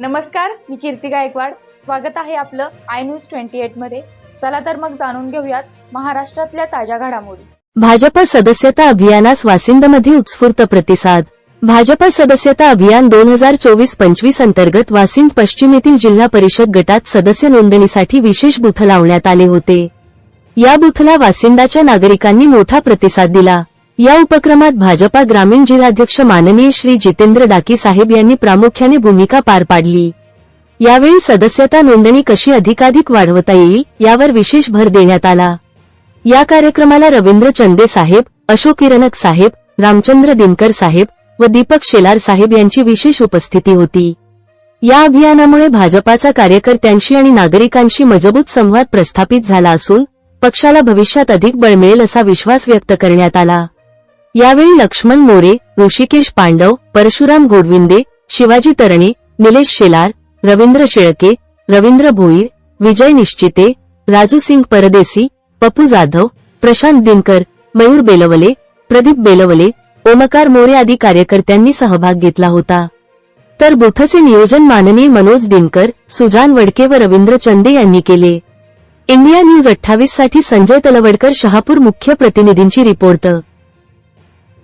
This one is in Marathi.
नमस्कार, मी कीर्ती गायकवाड. स्वागत आहे आपलं आय न्यूज 28 मध्ये. चला तर मग जाणून घेऊयात महाराष्ट्रातल्या ताज्या घडामोडी. भाजपा सदस्यता अभियानास वासिंदमध्ये उत्स्फूर्त प्रतिसाद. भाजपा सदस्यता अभियान 2024-25 अंतर्गत वासिंद पश्चिम येथील जिल्हा परिषद गटात सदस्य नोंदणीसाठी विशेष बूथ लावण्यात आले होते. या बूथला वासिंदाच्या नागरिकांनी मोठा प्रतिसाद दिला. या उपक्रमात भाजपा ग्रामीण जिल्हाध्यक्ष माननीय श्री जितेंद्र डाकी साहेब यांनी प्रामुख्याने भूमिका पार पाडली. यावेळी सदस्यता नोंदणी कशी अधिकाधिक वाढवता येईल यावर विशेष भर देण्यात आला. या कार्यक्रमाला रवींद्र चंदे साहेब, अशोक किरणक साहेब, रामचंद्र दिनकर साहेब व दीपक शेलार साहेब यांची विशेष उपस्थिती होती. या अभियानामुळे भाजपाचा कार्यकर्त्यांशी आणि नागरिकांशी मजबूत संवाद प्रस्थापित झाला असून पक्षाला भविष्यात अधिक बळ मिळेल असा विश्वास व्यक्त करण्यात आला. यावेळी लक्ष्मण मोरे, ऋषिकेश पांडव, परशुराम गोडविंदे, शिवाजी तरणे, निलेश शेलार, रवींद्र शेळके, रवींद्र भोईर, विजय निश्चिते, राजू सिंग परदेसी, पप्पू जाधव, प्रशांत दिनकर, मयूर बेलवले, प्रदीप बेलवले, ओमकार मोरे आदी कार्यकर्त्यांनी सहभाग घेतला होता. तर बूथचे नियोजन माननीय मनोज दिनकर, सुजान वडके व रवींद्र चंदे यांनी केले. इंडिया न्यूज 28 साठी संजय तलवडकर, शहापूर. मुख्य प्रतिनिधींची रिपोर्ट.